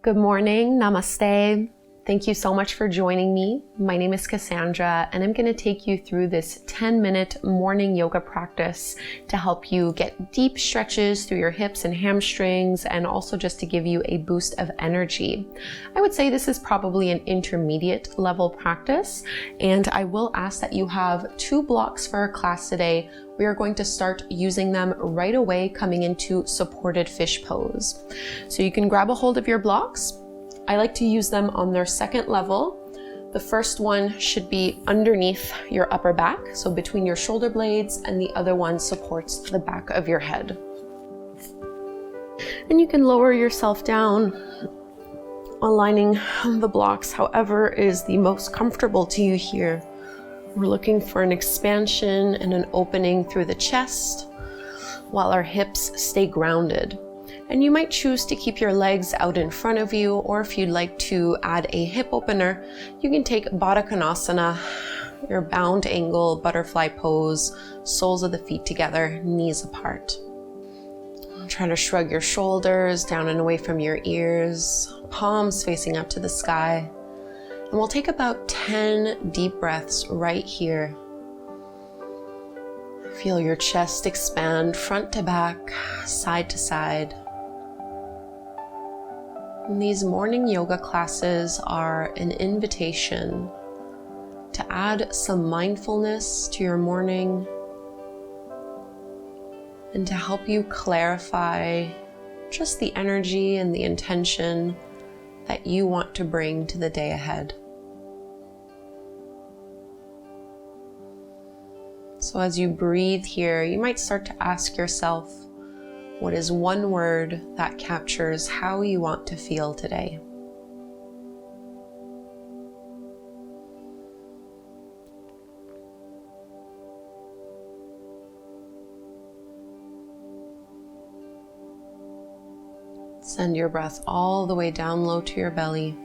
Good morning, namaste. Thank you so much for joining me. My name is Kassandra, and I'm going to take you through this 10-minute morning yoga practice to help you get deep stretches through your hips and hamstrings, and also just to give you a boost of energy. I would say this is probably an intermediate level practice, and I will ask that you have 2 blocks for our class today. We are going to start using them right away, coming into supported fish pose. So you can grab a hold of your blocks. I like to use them on their second level. The first one should be underneath your upper back, so between your shoulder blades, and the other one supports the back of your head. And you can lower yourself down, aligning the blocks however is the most comfortable to you here. We're looking for an expansion and an opening through the chest while our hips stay grounded. And you might choose to keep your legs out in front of you, or if you'd like to add a hip opener, you can take Baddha Konasana, your bound angle butterfly pose, soles of the feet together, knees apart. Try to shrug your shoulders down and away from your ears, palms facing up to the sky. And we'll take about 10 deep breaths right here. Feel your chest expand front to back, side to side. And these morning yoga classes are an invitation to add some mindfulness to your morning and to help you clarify just the energy and the intention that you want to bring to the day ahead. So as you breathe here, you might start to ask yourself, what is one word that captures how you want to feel today? Send your breath all the way down low to your belly.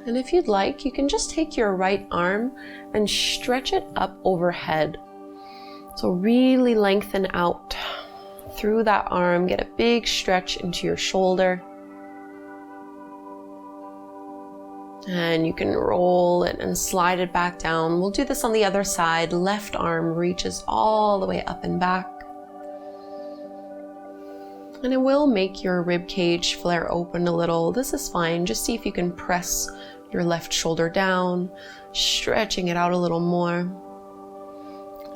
And if you'd like, you can just take your right arm and stretch it up overhead. So really lengthen out through that arm, get a big stretch into your shoulder. And you can roll it and slide it back down. We'll do this on the other side. Left arm reaches all the way up and back. And it will make your rib cage flare open a little. This is fine. Just see if you can press your left shoulder down, stretching it out a little more.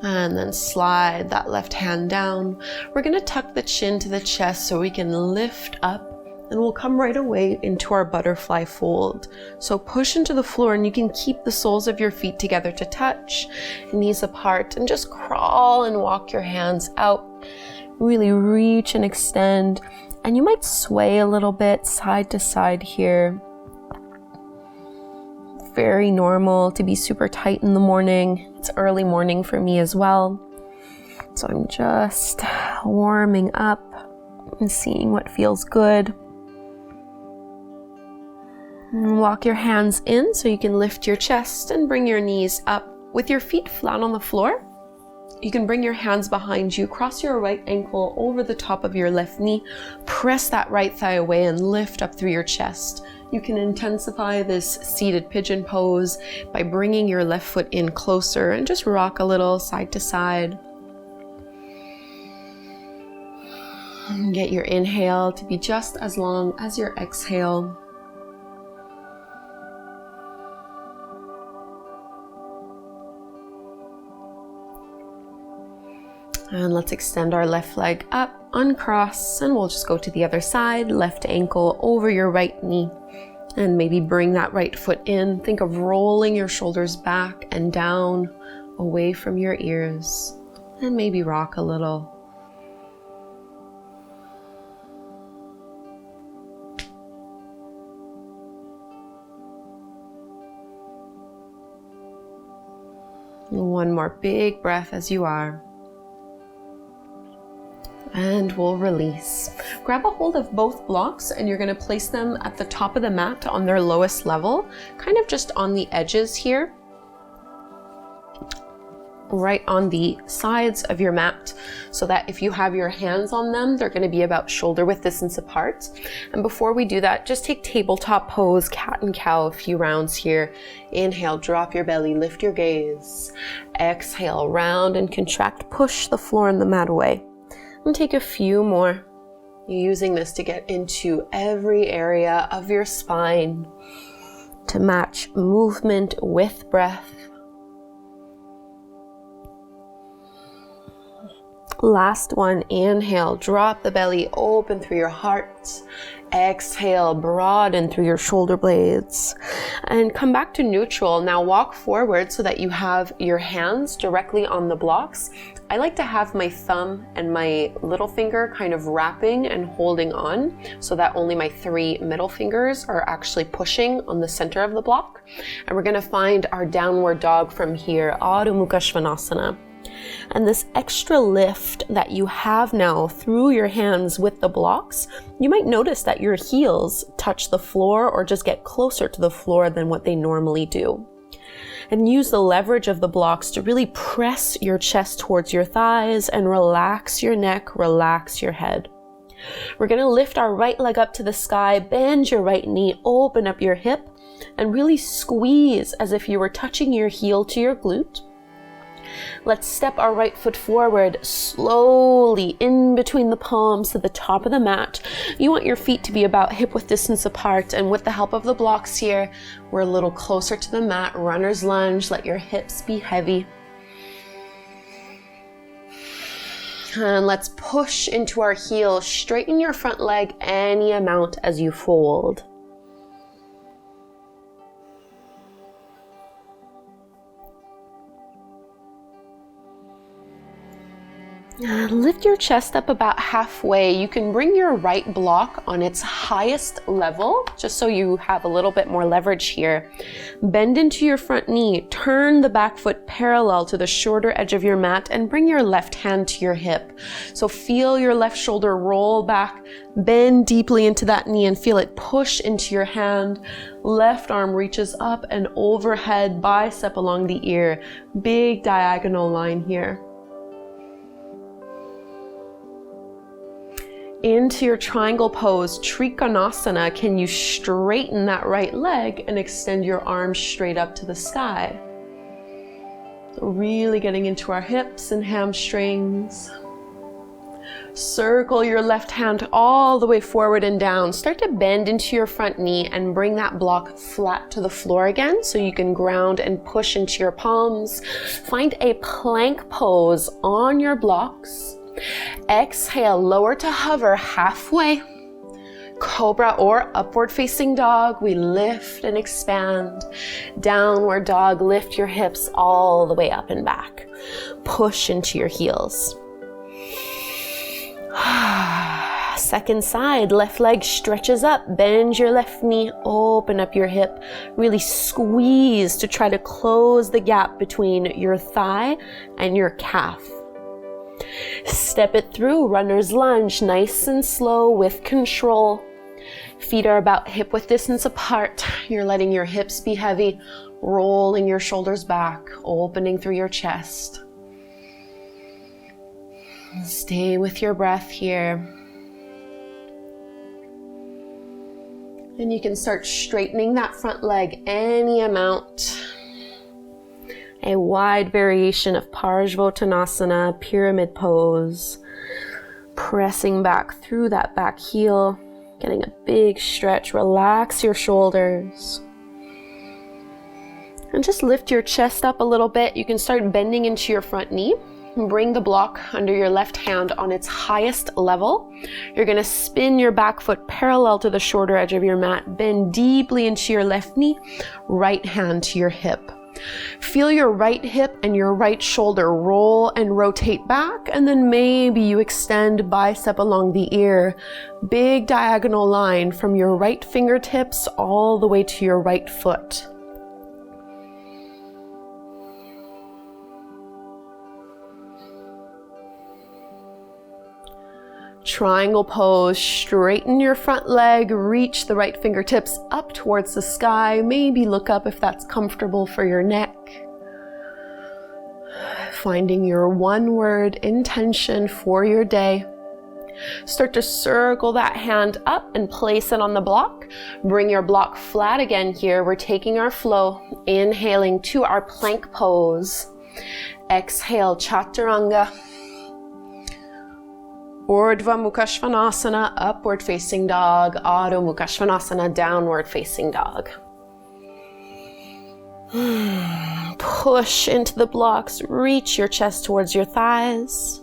And then slide that left hand down. We're going to tuck the chin to the chest so we can lift up, and we'll come right away into our butterfly fold. So push into the floor, and you can keep the soles of your feet together to touch, knees apart, and just crawl and walk your hands out. Really reach and extend, and you might sway a little bit side to side here. Very normal to be super tight in the morning. It's early morning for me as well. So I'm just warming up and seeing what feels good. And walk your hands in so you can lift your chest and bring your knees up with your feet flat on the floor. You can bring your hands behind you, cross your right ankle over the top of your left knee, press that right thigh away and lift up through your chest. You can intensify this seated pigeon pose by bringing your left foot in closer and just rock a little side to side. And get your inhale to be just as long as your exhale. And let's extend our left leg up, uncross, and we'll just go to the other side. Left ankle over your right knee. And maybe bring that right foot in. Think of rolling your shoulders back and down, away from your ears. And maybe rock a little. One more big breath as you are. And we'll release. Grab a hold of both blocks, and you're going to place them at the top of the mat on their lowest level, kind of just on the edges here. right on the sides of your mat, so that if you have your hands on them, they're going to be about shoulder width distance apart. And before we do that, just take tabletop pose, cat and cow, a few rounds here. Inhale, drop your belly, lift your gaze. Exhale, round and contract, push the floor and the mat away. And take a few more. You're using this to get into every area of your spine, to match movement with breath. Last one, inhale, drop the belly, open through your heart. Exhale, broaden through your shoulder blades. And come back to neutral. Now walk forward so that you have your hands directly on the blocks. I like to have my thumb and my little finger kind of wrapping and holding on, so that only my 3 middle fingers are actually pushing on the center of the block. And we're going to find our downward dog from here, Adho Mukha Svanasana. And this extra lift that you have now through your hands with the blocks, you might notice that your heels touch the floor or just get closer to the floor than what they normally do. And use the leverage of the blocks to really press your chest towards your thighs and relax your neck, relax your head. We're going to lift our right leg up to the sky, bend your right knee, open up your hip, and really squeeze as if you were touching your heel to your glute. Let's step our right foot forward slowly in between the palms to the top of the mat. You want your feet to be about hip width distance apart, and with the help of the blocks here, we're a little closer to the mat. Runner's lunge, let your hips be heavy. And let's push into our heels. Straighten your front leg any amount as you fold. Lift your chest up about halfway. You can bring your right block on its highest level, just so you have a little bit more leverage here. Bend into your front knee, turn the back foot parallel to the shorter edge of your mat, and bring your left hand to your hip. So feel your left shoulder roll back, bend deeply into that knee and feel it push into your hand. Left arm reaches up and overhead, bicep along the ear. Big diagonal line here. Into your triangle pose, Trikonasana. Can you straighten that right leg and extend your arms straight up to the sky? So really getting into our hips and hamstrings. Circle your left hand all the way forward and down. Start to bend into your front knee and bring that block flat to the floor again, so you can ground and push into your palms. Find a plank pose on your blocks. Exhale, lower to hover halfway. Cobra or upward facing dog. We lift and expand. Downward dog, lift your hips all the way up and back. Push into your heels. Second side, left leg stretches up. Bend your left knee, open up your hip. Really squeeze to try to close the gap between your thigh and your calf. Step it through, runner's lunge, nice and slow with control. Feet are about hip width distance apart. You're letting your hips be heavy, rolling your shoulders back, opening through your chest. Stay with your breath here. And you can start straightening that front leg any amount. A wide variation of Parsvottanasana, pyramid pose. Pressing back through that back heel, getting a big stretch. Relax your shoulders. And just lift your chest up a little bit. You can start bending into your front knee. Bring the block under your left hand on its highest level. You're going to spin your back foot parallel to the shorter edge of your mat. Bend deeply into your left knee. Right hand to your hip. Feel your right hip and your right shoulder roll and rotate back, and then maybe you extend bicep along the ear. Big diagonal line from your right fingertips all the way to your right foot. Triangle pose, straighten your front leg, reach the right fingertips up towards the sky. Maybe look up if that's comfortable for your neck. finding your one word intention for your day. Start to circle that hand up and place it on the block. Bring your block flat again here. We're taking our flow, inhaling to our plank pose. Exhale, chaturanga. Urdhva Mukha Svanasana, upward facing dog. Adho Mukha Svanasana, downward facing dog. Push into the blocks, reach your chest towards your thighs.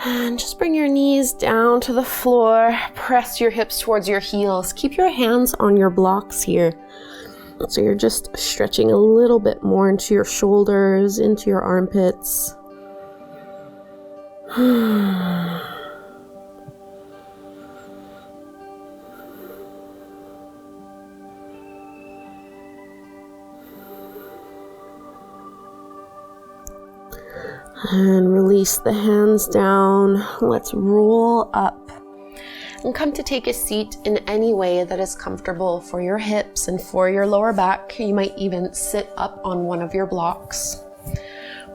And just bring your knees down to the floor. Press your hips towards your heels. Keep your hands on your blocks here. So you're just stretching a little bit more into your shoulders, into your armpits. And release the hands down. Let's roll up and come to take a seat in any way that is comfortable for your hips and for your lower back. You might even sit up on one of your blocks.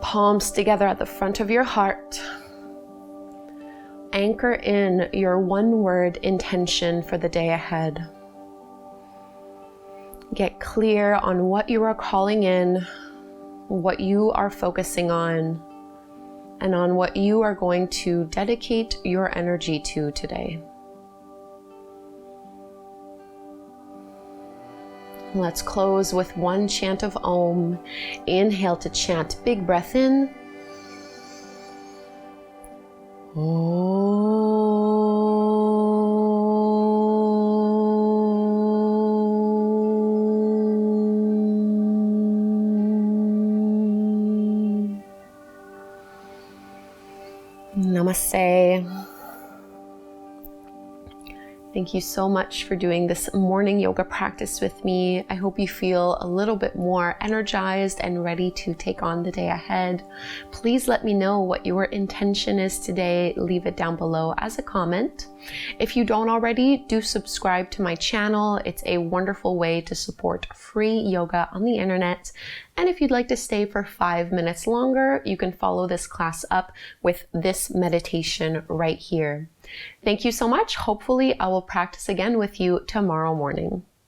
Palms together at the front of your heart. Anchor in your one word intention for the day ahead. Get clear on what you are calling in, what you are focusing on, and on what you are going to dedicate your energy to today. Let's close with one chant of Om. Inhale to chant, big breath in. Om. Namaste. Thank you so much for doing this morning yoga practice with me. I hope you feel a little bit more energized and ready to take on the day ahead. Please let me know what your intention is today. Leave it down below as a comment. If you don't already, do subscribe to my channel. It's a wonderful way to support free yoga on the internet. And if you'd like to stay for 5 minutes longer, you can follow this class up with this meditation right here. Thank you so much. Hopefully, I will practice again with you tomorrow morning.